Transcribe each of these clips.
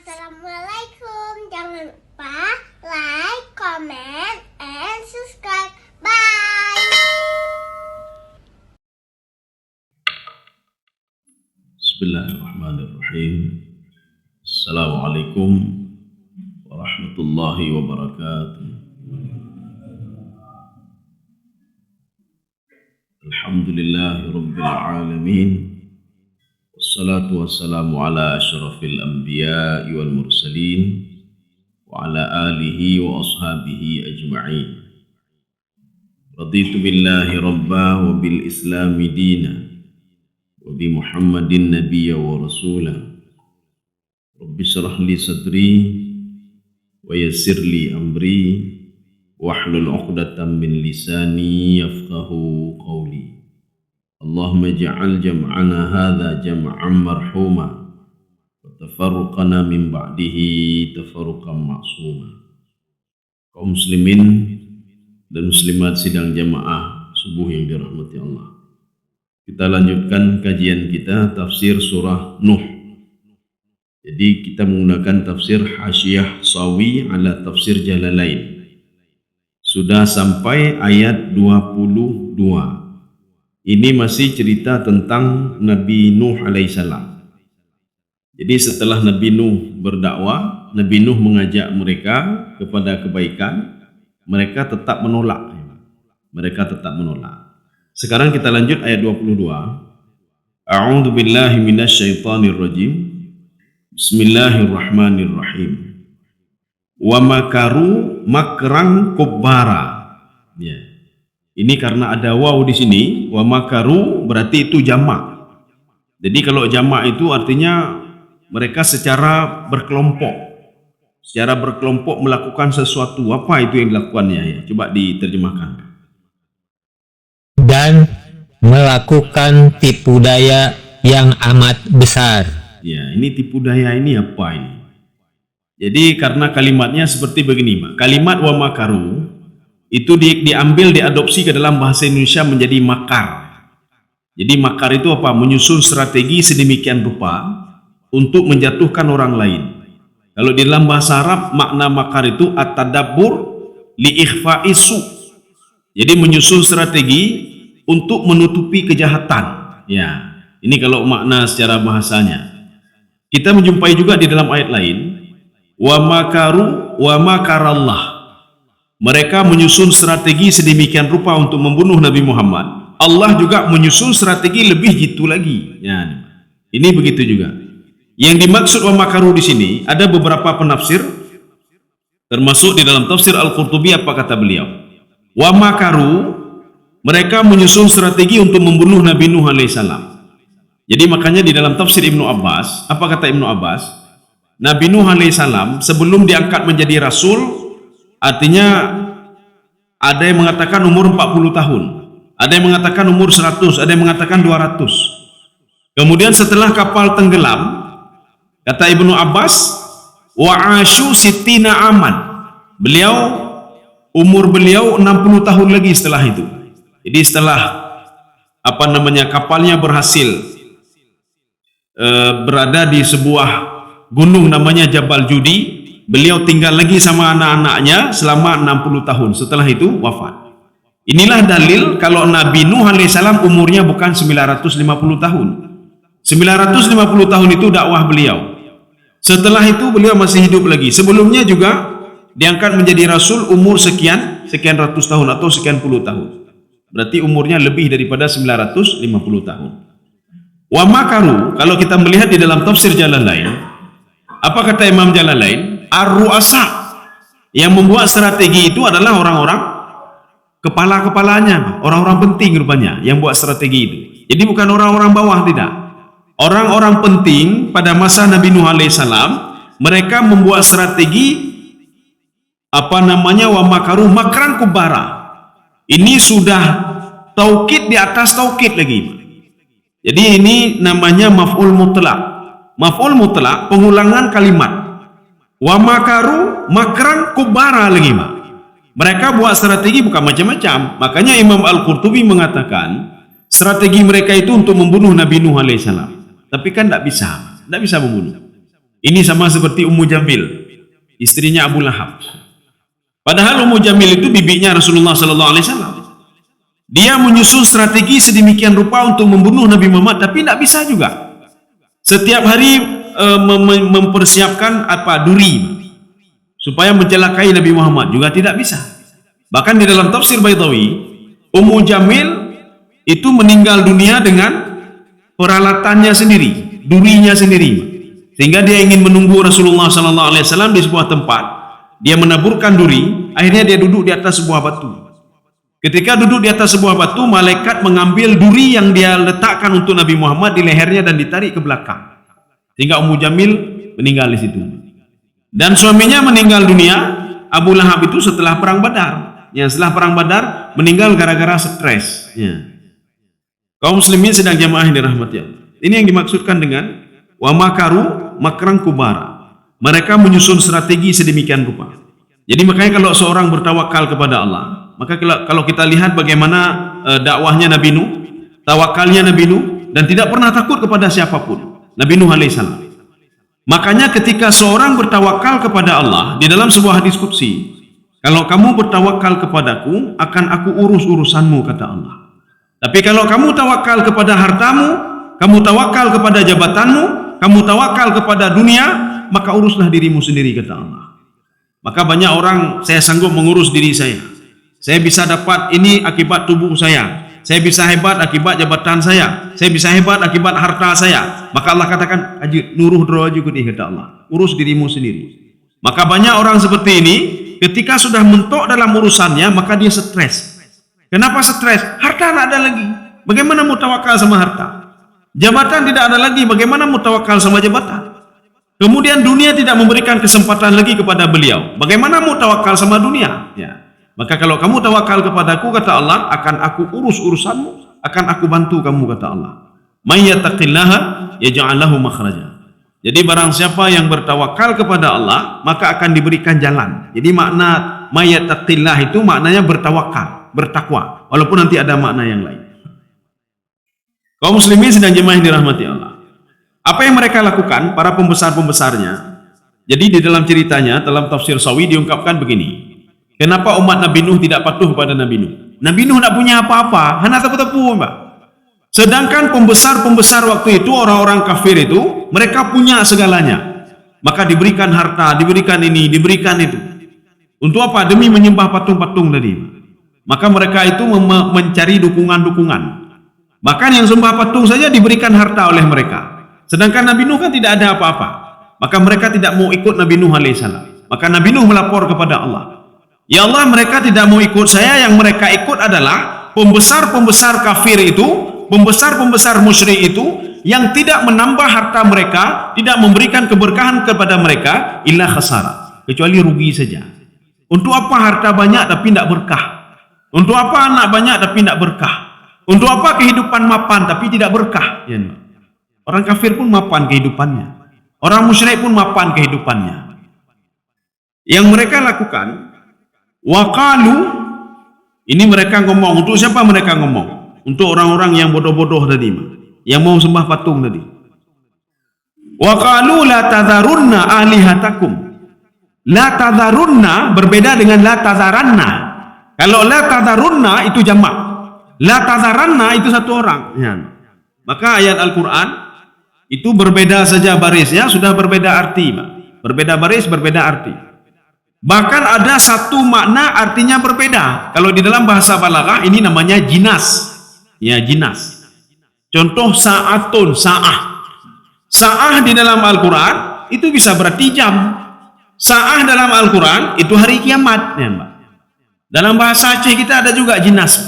Assalamualaikum. Jangan lupa like, comment, and subscribe. Bye. Bismillahirrahmanirrahim. Assalamualaikum warahmatullahi wabarakatuh. Alhamdulillahi rabbil alamin. Wassalatu wassalamu ala asyrafil anbiya'i wal mursalin wa ala alihi wa ashabihi ajma'in. Raditu billahi rabba wa bil islami dina wa bi Muhammadin nabiyya wa rasula. Rabbi shrah li sadri wa yassir li amri wahlul 'uqdatam min lisani yafqahu qawli. Allahumma ja'al jam'ana hadha jam'an marhuma wa tafarruqana min ba'dihi tafarruqan ma'suma. Kaum muslimin dan muslimat sidang jamaah subuh yang dirahmati Allah. Kita lanjutkan kajian kita tafsir surah Nuh. Jadi kita menggunakan tafsir Hasyiyah Sawi ala tafsir Jalalain. Sudah sampai ayat 22. Ini masih cerita tentang Nabi Nuh alaihissalam. Jadi setelah Nabi Nuh berdakwah, Nabi Nuh mengajak mereka kepada kebaikan, mereka tetap menolak. Sekarang kita lanjut ayat 22. A'udzu billahi minasyaitonir rajim. Bismillahirrahmanirrahim. Wa makaru makran kubbara. Ya. Ini karena ada waw di sini, wa makaru berarti itu jamak. Jadi kalau jamak itu artinya mereka secara berkelompok melakukan sesuatu. Apa itu yang dilakukannya ya? Coba diterjemahkan. Dan melakukan tipu daya yang amat besar. Ya, ini tipu daya ini apa ini? Jadi karena kalimatnya seperti begini, kalimat wa makaru itu diambil diadopsi ke dalam bahasa Indonesia menjadi makar. Jadi makar itu apa? Menyusun strategi sedemikian rupa untuk menjatuhkan orang lain. Kalau di dalam bahasa Arab makna makar itu at-tadabbur li ikhfa'i su. Jadi menyusun strategi untuk menutupi kejahatan. Ya, ini kalau makna secara bahasanya. Kita menjumpai juga di dalam ayat lain, wa makaru wa makarallah. Mereka menyusun strategi sedemikian rupa untuk membunuh Nabi Muhammad. Allah juga menyusun strategi lebih jitu lagi. Ya, ini begitu juga. Yang dimaksud wa makaru di sini ada beberapa penafsir, termasuk di dalam tafsir Al-Qurtubi apa kata beliau? Wa makaru, mereka menyusun strategi untuk membunuh Nabi Nuh alaihissalam. Jadi makanya di dalam tafsir Ibnu Abbas, apa kata Ibnu Abbas? Nabi Nuh alaihissalam sebelum diangkat menjadi rasul, artinya ada yang mengatakan umur 40 tahun, ada yang mengatakan umur 100, ada yang mengatakan 200. Kemudian setelah kapal tenggelam, kata Ibnu Abbas, wa asyu sittina aman. Umur beliau 60 tahun lagi setelah itu. Jadi setelah kapalnya berhasil berada di sebuah gunung namanya Jabal Judi, beliau tinggal lagi sama anak-anaknya selama 60 tahun. Setelah itu wafat. Inilah dalil kalau Nabi Nuh alaihissalam umurnya bukan 950 tahun. 950 tahun itu dakwah beliau. Setelah itu beliau masih hidup lagi. Sebelumnya juga diangkat menjadi rasul umur sekian ratus tahun atau sekian puluh tahun. Berarti umurnya lebih daripada 950 tahun. Wa makaru, kalau kita melihat di dalam tafsir Jalalain, apa kata Imam Jalalain? Ar-ru'asa, yang membuat strategi itu adalah orang-orang kepala-kepalanya, orang-orang penting rupanya yang buat strategi itu. Jadi bukan orang-orang bawah, tidak. Orang-orang penting pada masa Nabi Nuh alaihissalam, mereka membuat strategi wa makaru makran kubara. Ini sudah taukid di atas taukid lagi. Jadi ini namanya maf'ul mutlak. Maf'ul mutlak pengulangan kalimat. Wa makaru makran kubara lagi. Mereka buat strategi bukan macam-macam. Makanya Imam Al-Qurtubi mengatakan strategi mereka itu untuk membunuh Nabi Nuh alaihissalam. Tapi kan tidak bisa membunuh. Ini sama seperti Ummu Jamil, istrinya Abu Lahab. Padahal Ummu Jamil itu bibinya Rasulullah sallallahu alaihi wasallam. Dia menyusun strategi sedemikian rupa untuk membunuh Nabi Muhammad, tapi tidak bisa juga. Setiap hari mempersiapkan duri supaya mencelakai Nabi Muhammad, juga tidak bisa. Bahkan di dalam tafsir Baitawi, Ummu Jamil itu meninggal dunia dengan peralatannya sendiri, durinya sendiri. Sehingga dia ingin menunggu Rasulullah SAW di sebuah tempat. Dia menaburkan duri, akhirnya dia duduk di atas sebuah batu. Ketika duduk di atas sebuah batu, malaikat mengambil duri yang dia letakkan untuk Nabi Muhammad di lehernya dan ditarik ke belakang. Sehingga Ummu Jamil meninggal di situ. Dan suaminya meninggal dunia, Abu Lahab itu setelah perang Badar. Ya, setelah perang Badar meninggal gara-gara stres. Ya. Kaum muslimin sedang jamaah yang dirahmati Allah. Ini yang dimaksudkan dengan wa makaru makran kubara. Mereka menyusun strategi sedemikian rupa. Jadi makanya kalau seorang bertawakal kepada Allah, maka kalau kita lihat bagaimana dakwahnya Nabi Nuh, tawakalnya Nabi Nuh, dan tidak pernah takut kepada siapapun, Nabi Nuh alaihissalam. Makanya ketika seorang bertawakal kepada Allah di dalam sebuah diskusi, kalau kamu bertawakal kepadaku, akan aku urus urusanmu, kata Allah. Tapi kalau kamu tawakal kepada hartamu, kamu tawakal kepada jabatanmu, kamu tawakal kepada dunia, maka uruslah dirimu sendiri, kata Allah. Maka banyak orang, saya sanggup mengurus diri saya. Saya bisa dapat ini akibat tubuh saya. Saya bisa hebat akibat jabatan saya. Saya bisa hebat akibat harta saya. Maka Allah katakan, ajib nuruh drawaju kudih, kata Allah. Urus dirimu sendiri. Maka banyak orang seperti ini, ketika sudah mentok dalam urusannya, maka dia stres. Kenapa stres? Harta tidak ada lagi. Bagaimana mau tawakal sama harta? Jabatan tidak ada lagi, bagaimana mau tawakal sama jabatan? Kemudian dunia tidak memberikan kesempatan lagi kepada beliau. Bagaimana mau tawakal sama dunia? Ya. Maka kalau kamu tawakal kepadaku, kata Allah, akan aku urus urusanmu, akan aku bantu kamu, kata Allah. May yattaqillaha yaj'al lahu makhraja. Jadi barang siapa yang bertawakal kepada Allah, maka akan diberikan jalan. Jadi makna may yattaqillah itu maknanya bertawakal, bertakwa, walaupun nanti ada makna yang lain. Kaum muslimin sedang jemaah yang dirahmati Allah. Apa yang mereka lakukan, para pembesar-pembesarnya? Jadi di dalam ceritanya, dalam tafsir Sawi diungkapkan begini. Kenapa umat Nabi Nuh tidak patuh kepada Nabi Nuh? Nabi Nuh tidak punya apa-apa, hanya tepu-tepu, Mbak. Sedangkan pembesar-pembesar waktu itu, orang-orang kafir itu, mereka punya segalanya. Maka diberikan harta, diberikan ini, diberikan itu. Untuk apa? Demi menyembah patung-patung tadi. Maka mereka itu mencari dukungan-dukungan. Bahkan yang sembah patung saja diberikan harta oleh mereka. Sedangkan Nabi Nuh kan tidak ada apa-apa. Maka mereka tidak mau ikut Nabi Nuh alaihissalam. Maka Nabi Nuh melapor kepada Allah. Ya Allah, mereka tidak mau ikut saya, yang mereka ikut adalah pembesar-pembesar kafir itu, pembesar-pembesar musyrik itu, yang tidak menambah harta mereka, tidak memberikan keberkahan kepada mereka, illa khasara, kecuali rugi saja. Untuk apa harta banyak tapi tidak berkah? Untuk apa anak banyak tapi tidak berkah? Untuk apa kehidupan mapan tapi tidak berkah? Ya, orang kafir pun mapan kehidupannya. Orang musyrik pun mapan kehidupannya. Yang mereka lakukan, waqalu, ini mereka ngomong. Untuk siapa mereka ngomong? Untuk orang-orang yang bodoh-bodoh tadi, yang mau sembah patung tadi. Waqalu la tadharunna alihatakum. La tadharunna berbeda dengan la tadharanna. Kalau la tadharunna itu jamak. La tadharanna itu satu orang. Ya. Maka ayat Al-Quran itu berbeda saja barisnya, sudah berbeda arti. Berbeda baris, berbeda arti. Bahkan ada satu makna artinya berbeda. Kalau di dalam bahasa balaghah ini namanya jinas. Ya, jinas. Contoh sa'atun, sa'ah. Sa'ah di dalam Al-Quran itu bisa berarti jam. Sa'ah dalam Al-Quran itu hari kiamat. Ya, Mbak. Dalam bahasa Aceh kita ada juga jinas.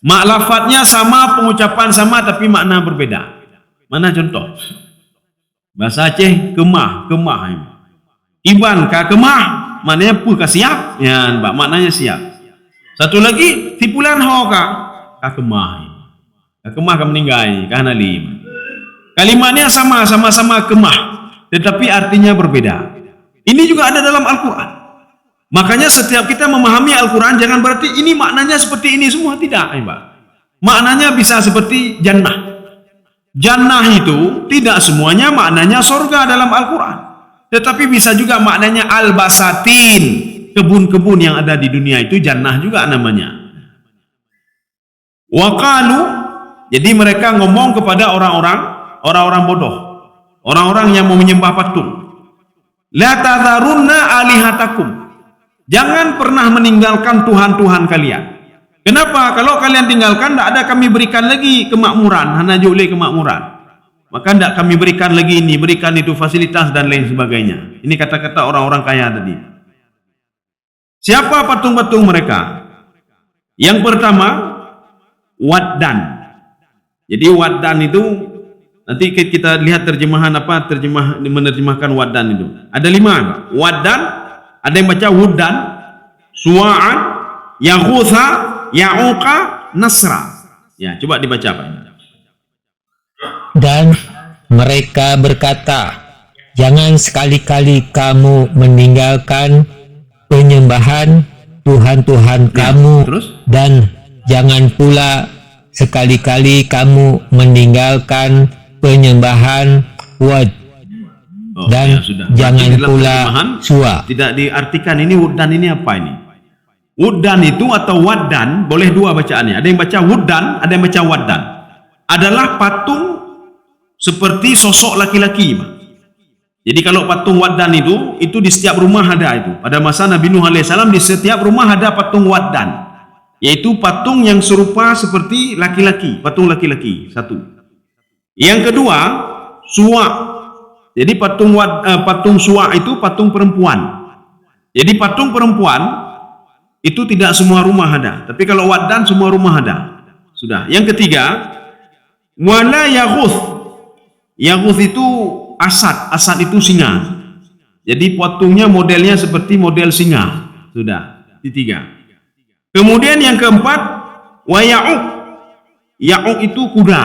Lafadznya sama, pengucapan sama, tapi makna berbeda. Mana contoh? Bahasa Aceh kemah, kemah. Iban ka kemah, maknanya pu ka siap. Ya, Mbak, maknanya siap. Satu lagi tipulan ho ka kemah. Ka kemah ka meninggal, ka nalim. Kalimatnya sama, sama-sama kemah, tetapi artinya berbeda. Ini juga ada dalam Al-Quran. Makanya setiap kita memahami Al-Quran jangan berarti ini maknanya seperti ini semua, tidak, Mbak. Maknanya bisa seperti jannah. Jannah itu tidak semuanya maknanya surga dalam Al-Quran. Tetapi bisa juga maknanya al-basatin, kebun-kebun yang ada di dunia itu jannah juga namanya. Waqalu, jadi mereka ngomong kepada orang-orang bodoh, orang-orang yang mau menyembah patung. La tadharunna alihatakum, jangan pernah meninggalkan Tuhan-Tuhan kalian. Kenapa? Kalau kalian tinggalkan, tidak ada kami berikan lagi kemakmuran, hana jule kemakmuran. Maka tidak kami berikan lagi ini, berikan itu fasilitas dan lain sebagainya. Ini kata-kata orang-orang kaya tadi. Siapa patung-patung mereka? Yang pertama, Waddan. Jadi Waddan itu, nanti kita lihat terjemahan apa, menerjemahkan Waddan itu. Ada 5. Waddan, ada yang baca Wuddan, Suwa'an, Yaghutha, Ya'uqa, Nasra. Ya, coba dibaca Pak. Dan mereka berkata, jangan sekali-kali kamu meninggalkan penyembahan Tuhan-Tuhan kamu, terus? Dan jangan pula sekali-kali kamu meninggalkan penyembahan Wad, dan sudah. jangan Dalam pula terjemahan, Suwa. tidak diartikan ini Wuddan ini apa ini. Wuddan itu atau Waddan boleh dua bacaannya. Ada yang baca Wuddan, ada yang baca Waddan. Adalah patung seperti sosok laki-laki. Jadi kalau patung Waddan itu di setiap rumah ada itu. Pada masa Nabi Nuh alaihissalam di setiap rumah ada patung Waddan, yaitu patung yang serupa seperti laki-laki, patung laki-laki. Satu. Yang kedua, Suwa. Jadi patung Suwa itu patung perempuan. Jadi patung perempuan itu tidak semua rumah ada, tapi kalau Waddan semua rumah ada. Sudah. Yang ketiga, wala Yaghuth. Yaghuth itu asad itu singa. Jadi patungnya modelnya seperti model singa. Sudah. Ketiga. Kemudian yang keempat, wa Ya'uq. Ya'uq itu kuda.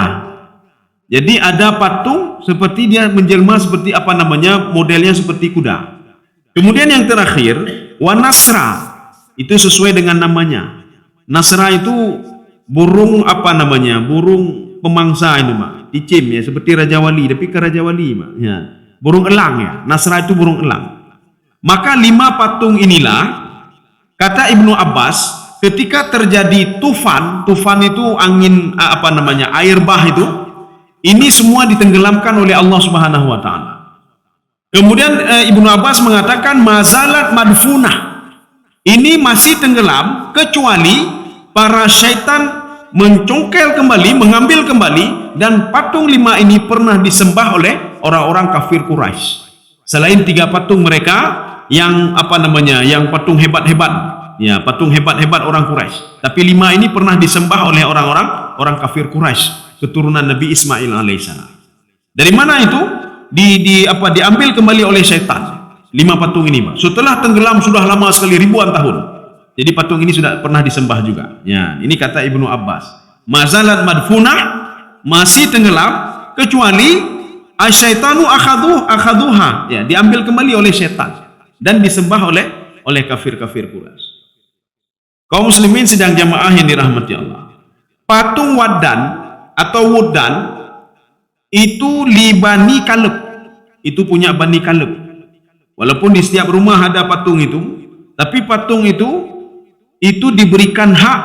Jadi ada patung seperti dia menjelma seperti apa namanya, modelnya seperti kuda. Kemudian yang terakhir, wa Nasra. Itu sesuai dengan namanya. Nasra itu burung apa namanya? Burung pemangsa itu, Pak. Dicim ya, seperti Raja Wali, tapi ke Raja Wali, Pak. Ya. Burung elang ya. Nasra itu burung elang. Maka 5 patung inilah, kata Ibnu Abbas, ketika terjadi tufan itu angin apa namanya? Air bah itu, ini semua ditenggelamkan oleh Allah Subhanahu wa taala. Kemudian Ibnu Abbas mengatakan mazalat madfunah. Ini masih tenggelam kecuali para syaitan mencongkel kembali, mengambil kembali, dan patung 5 ini pernah disembah oleh orang-orang kafir Quraisy. Selain 3 patung mereka yang apa namanya, yang patung hebat-hebat, ya patung hebat-hebat orang Quraisy. Tapi 5 ini pernah disembah oleh orang kafir Quraisy, keturunan Nabi Ismail alaihissalam. Dari mana itu? Diambil kembali oleh syaitan. 5 patung ini, Pak. Setelah tenggelam sudah lama sekali, ribuan tahun. Jadi patung ini sudah pernah disembah juga. Ya, ini kata Ibnu Abbas. Mazalat madfunah, masih tenggelam kecuali asyaitanu akhaduha. Ya, diambil kembali oleh syaitan dan disembah oleh kafir-kafir Quraisy. Kaum muslimin sedang jamaah yang dirahmati Allah. Patung Waddan atau Wuddan itu li Bani Kaleb. Itu punya Bani Kaleb. Walaupun di setiap rumah ada patung itu, tapi patung itu diberikan hak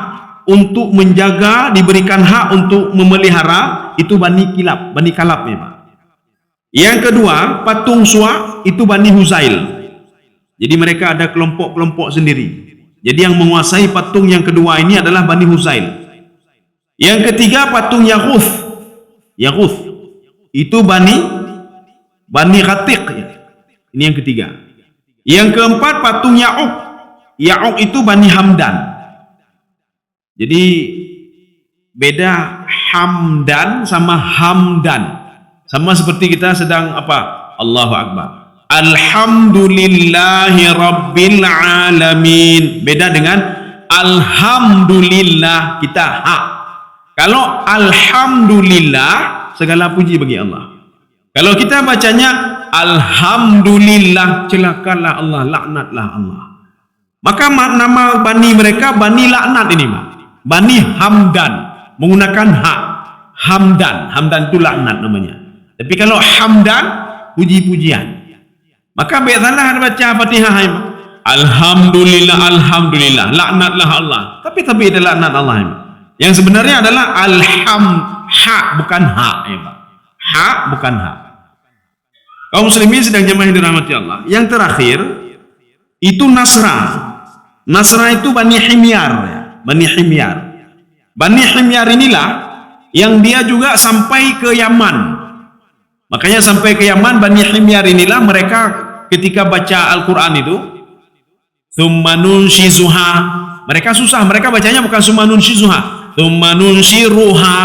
untuk menjaga, diberikan hak untuk memelihara, itu Bani Kalab ya, Pak. Yang kedua, patung Suwa itu Bani Huzail. Jadi mereka ada kelompok-kelompok sendiri. Jadi yang menguasai patung yang kedua ini adalah Bani Huzail. Yang ketiga, patung Yaghuth. Yaghuth itu Bani Khatiq ya. Ini yang ketiga. Yang keempat, patung Ya'uq. Ya'uq itu Bani Hamdan. Jadi beda Hamdan sama Hamdan. Sama seperti kita sedang apa? Allahu Akbar. Alhamdulillahi Rabbil Alamin. Beda dengan Alhamdulillah, kita ha. Kalau Alhamdulillah, segala puji bagi Allah. Kalau kita bacanya Alhamdulillah, celakalah Allah, laknatlah Allah. Maka nama Bani mereka Bani Laknat ini, Pak. Bani Hamdan, menggunakan hak. Hamdan itu laknat namanya. Tapi kalau Hamdan, puji-pujian. Maka biasalah baca Fatihah hai. Alhamdulillah, alhamdulillah, laknatlah Allah. Tapi ada laknat Allah. Yang sebenarnya adalah ha bukan ha, ya Pak. Ha bukan ha. Kaum muslimin sedang jemaah yang dirahmati Allah. Yang terakhir itu Nasra. Nasra itu Bani Himyar, ya. Bani Himyar. Bani Himyar inilah yang dia juga sampai ke Yaman. Makanya sampai ke Yaman, Bani Himyar inilah mereka ketika baca Al-Quran itu Tsumma nunshizuha. Mereka susah, mereka bacanya bukan tsumma nunshizuha, tsumma nunshiruha.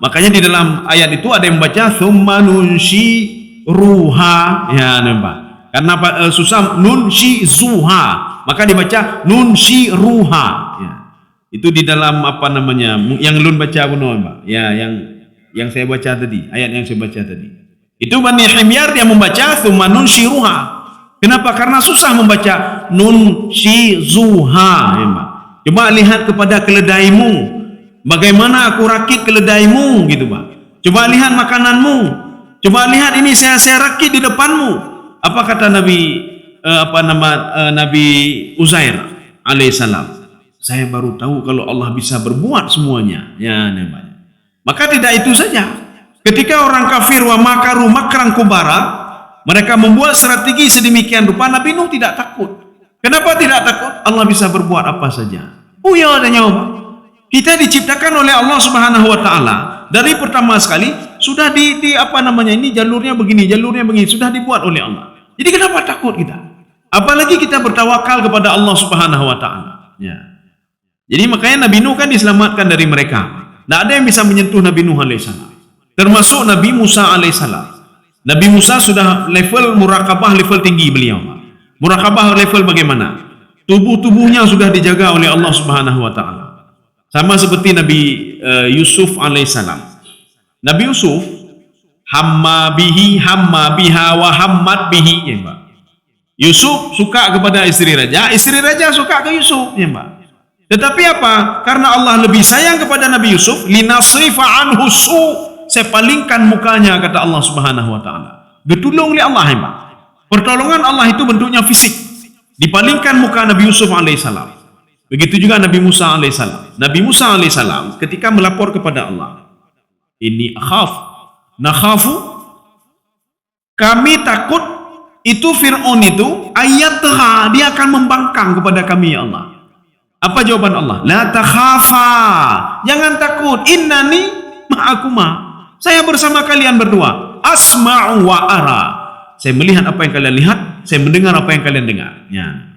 Makanya di dalam ayat itu ada yang baca tsumma nunshiruha, ya nampak. Karena susah nunshizuha, maka dibaca nunshiruha. Ya. Itu di dalam apa namanya? Yang lun baca Mbak. Ya, yang saya baca tadi, ayat yang saya baca tadi. Itu Bani Himyar yang membaca tsumma nunshiruha. Kenapa? Karena susah membaca nun shi zuha. Coba lihat kepada keledaimu, bagaimana aku rakit keledaimu, gitu Pak. Coba lihat makananmu, coba lihat ini saya rakit di depanmu. Apa kata Nabi Nabi Uzair alaihissalam? Saya baru tahu kalau Allah bisa berbuat semuanya. Ya namanya. Maka tidak itu saja. Ketika orang kafir wa makaru makran kubara, mereka membuat strategi sedemikian rupa, Nabi Nuh tidak takut. Kenapa tidak takut? Allah bisa berbuat apa saja. Oh ya, ada nyawa. Kita diciptakan oleh Allah Subhanahu wa taala. Dari pertama sekali sudah ini jalurnya begini, sudah dibuat oleh Allah. Jadi kenapa takut kita? Apalagi kita bertawakal kepada Allah Subhanahu wa taala. Ya. Jadi makanya Nabi Nuh kan diselamatkan dari mereka. Tidak ada yang bisa menyentuh Nabi Nuh alaihissalam. Termasuk Nabi Musa alaihissalam. Nabi Musa sudah level murakabah, level tinggi beliau. Murakabah level bagaimana? Tubuhnya sudah dijaga oleh Allah Subhanahu wa taala. Sama seperti Nabi Yusuf alaihissalam. Nabi Yusuf hamma biha wa hammat bihi, ya Mbak. Yusuf suka kepada istri raja suka ke Yusuf, ya Mbak. Tetapi apa? Karena Allah lebih sayang kepada Nabi Yusuf, linasrifa anhu su'. Saya palingkan mukanya, kata Allah Subhanahu wa taala. Ditolong oleh Allah, Mbak. Pertolongan Allah itu bentuknya fisik. Dipalingkan muka Nabi Yusuf alaihissalam. Begitu juga Nabi Musa alaihissalam. Nabi Musa alaihissalam ketika melapor kepada Allah, ini nakhafu, kami takut itu Fir'aun itu ayatha, dia akan membangkang kepada kami, ya Allah. Apa jawaban Allah? La takhafa, jangan takut, innani ma'akuma. Saya bersama kalian berdua. Asma'u wa ara. Saya melihat apa yang kalian lihat, saya mendengar apa yang kalian dengar. Ya.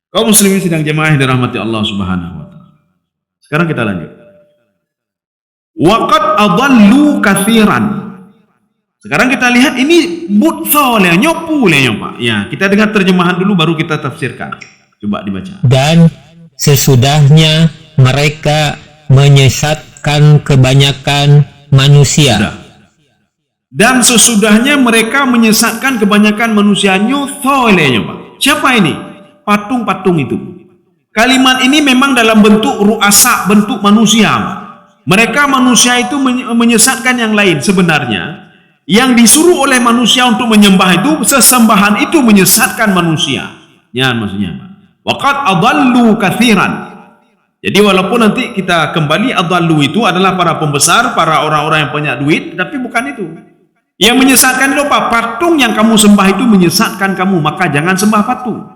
Kaum muslimin sedang jemaah yang dirahmati Allah Subhanahu wa taala. Sekarang kita lanjut. Waqad adallu katsiran. Sekarang kita lihat ini butthol ya, nyopu ya Pak. Ya, kita dengar terjemahan dulu baru kita tafsirkan. Coba dibaca. Dan sesudahnya mereka menyesatkan kebanyakan manusia. Sudah. Dan sesudahnya mereka menyesatkan kebanyakan manusia. Nyutholenya Pak. Siapa ini? Patung-patung itu. Kalimat ini memang dalam bentuk ru'asa, bentuk manusia Pak. Mereka manusia itu menyesatkan yang lain. Sebenarnya yang disuruh oleh manusia untuk menyembah itu, sesembahan itu menyesatkan manusia. Ya maksudnya Pak. Waqad adallu katsiran. Jadi walaupun nanti kita kembali adallu itu adalah para pembesar, para orang-orang yang punya duit, tapi bukan itu. Yang menyesatkan itu apa? Patung yang kamu sembah itu menyesatkan kamu, maka jangan sembah patung.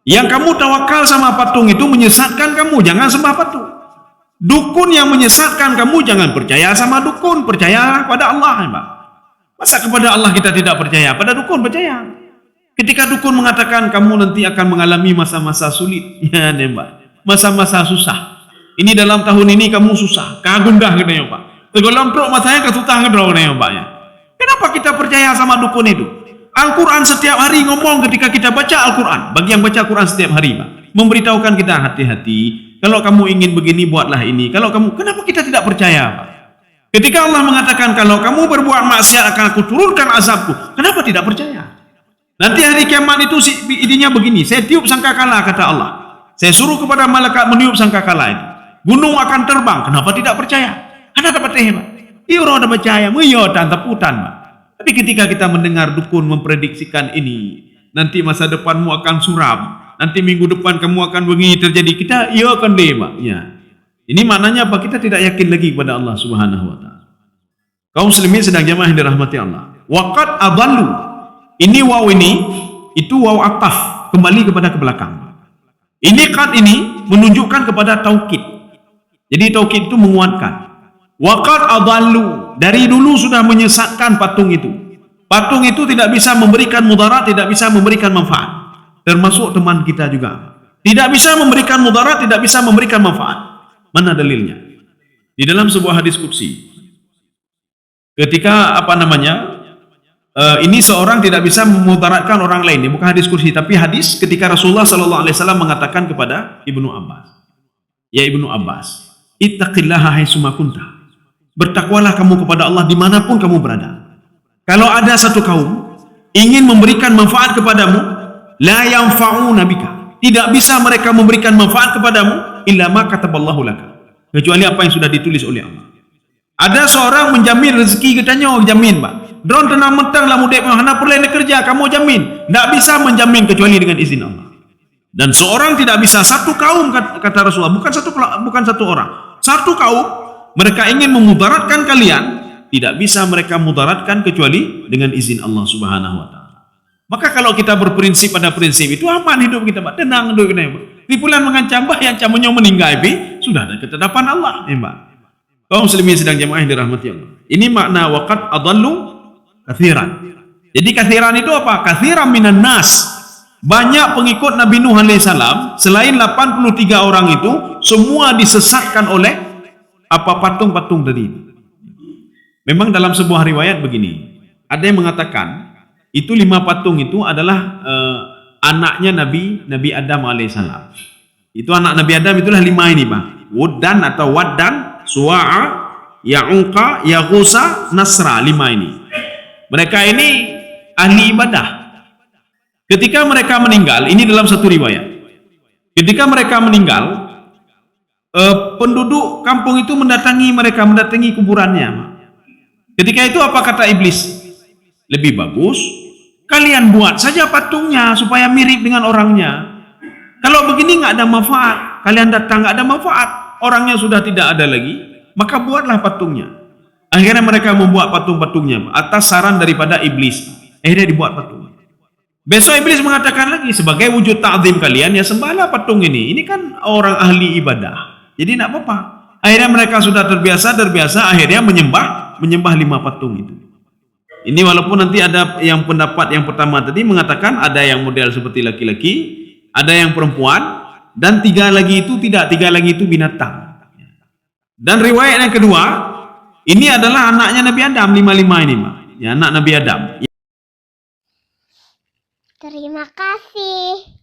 Yang kamu tawakal sama patung itu menyesatkan kamu, jangan sembah patung. Dukun yang menyesatkan kamu, jangan percaya sama dukun, percayalah pada Allah, Mbak. Masa kepada Allah kita tidak percaya, pada dukun percaya. Ketika dukun mengatakan kamu nanti akan mengalami masa-masa sulit, ya Mbak. Masa-masa susah. Ini dalam tahun ini kamu susah, kagundah katanya Pak. Tegolontrok matanya kesusah katanya Pak ya. Kenapa kita percaya sama dukun itu? Al-Quran setiap hari ngomong ketika kita baca Al-Quran. Bagi yang baca Al-Quran setiap hari Pak, memberitahukan kita hati-hati. Kalau kamu ingin begini buatlah ini. Kalau kamu, kenapa kita tidak percaya Pak? Ketika Allah mengatakan kalau kamu berbuat maksiat akan aku turunkan azabku, kenapa tidak percaya? Nanti hari kiamat itu idenya begini, saya tiup sangkakala kata Allah. Saya suruh kepada malaikat meniup sangkakala itu. Gunung akan terbang. Kenapa tidak percaya? Anda dapat Pak. Iya orang ada percaya. Meyotan teputan Pak. Tapi ketika kita mendengar dukun memprediksikan ini, nanti masa depanmu akan suram, nanti minggu depan kamu akan begini terjadi, kita iya akan deh, Pak. Ya. Ini maknanya apa? Kita tidak yakin lagi kepada Allah Subhanahu wa taala. Kaum muslimin sedang jamaah yang dirahmati Allah. Waqad adallu. Ini waw ini itu waw ataf, kembali kepada ke belakang. Ini qad ini menunjukkan kepada taukid. Jadi taukid itu menguatkan. Waqad adallu, dari dulu sudah menyesatkan patung itu. Patung itu tidak bisa memberikan mudarat, tidak bisa memberikan manfaat. Termasuk teman kita juga. Tidak bisa memberikan mudarat, tidak bisa memberikan manfaat. Mana dalilnya? Di dalam sebuah hadis qudsi. Ketika ini seorang tidak bisa memudaratkan orang lain. Ini bukan hadis qudsi, tapi hadis ketika Rasulullah SAW mengatakan kepada Ibnu Abbas. Ya Ibnu Abbas, ittaqillaha haitsuma kunta. Bertakwalah kamu kepada Allah dimanapun kamu berada. Kalau ada satu kaum ingin memberikan manfaat kepadamu, la yanfa'una bika, tidak bisa mereka memberikan manfaat kepadamu illa ma kataballahu laka, kecuali apa yang sudah ditulis oleh Allah. Ada seorang menjamin rezeki, katanya jamin, Pak. Drone tenang mentang lah mudek mana perlu kerja, kamu jamin. Tidak bisa menjamin kecuali dengan izin Allah. Dan seorang tidak bisa, satu kaum kata Rasulullah, bukan satu orang, satu kaum. Mereka ingin memudaratkan kalian, tidak bisa mereka mudaratkan kecuali dengan izin Allah Subhanahu wa taala. Maka kalau kita berprinsip pada prinsip itu, aman hidup kita, Pak. Tenang hidup kita, Pak. Ribulan mengancam bah yang camannya meninggal, sudah ada ketetapan Allah, Pak. Kaum muslimin sedang jamaah yang dirahmati Allah. Ini makna waqad adallu katsiran. Jadi katsiran itu apa? Katsiran minan nas. Banyak pengikut Nabi Nuh alaihissalam, selain 83 orang itu, semua disesatkan oleh patung-patung tadi. Memang dalam sebuah riwayat begini, ada yang mengatakan itu 5 patung itu adalah anaknya Nabi Adam alaihissalam. Itu anak Nabi Adam itulah 5 ini, Pak. Wuddan atau Waddan, Suwa'a, Ya'uqa, Yaghusa, Nasra, 5 ini. Mereka ini ahli ibadah. Ketika mereka meninggal, ini dalam satu riwayat. Ketika mereka meninggal, penduduk kampung itu mendatangi kuburannya. Ketika itu apa kata iblis? Lebih bagus kalian buat saja patungnya supaya mirip dengan orangnya. Kalau begini nggak ada manfaat, kalian datang nggak ada manfaat, orangnya sudah tidak ada lagi, maka buatlah patungnya. Akhirnya mereka membuat patung-patungnya atas saran daripada iblis. Akhirnya dibuat patung. Besok iblis mengatakan lagi, sebagai wujud ta'zim kalian ya sembahlah patung ini. Ini kan orang ahli ibadah. Jadi tidak apa-apa. Akhirnya mereka sudah terbiasa, akhirnya menyembah 5 patung itu. Ini walaupun nanti ada yang pendapat yang pertama tadi mengatakan ada yang model seperti laki-laki, ada yang perempuan, dan 3 lagi itu tidak, 3 lagi itu binatang. Dan riwayat yang kedua, ini adalah anaknya Nabi Adam, 5 ini, Pak. Ya, anak Nabi Adam. Terima kasih.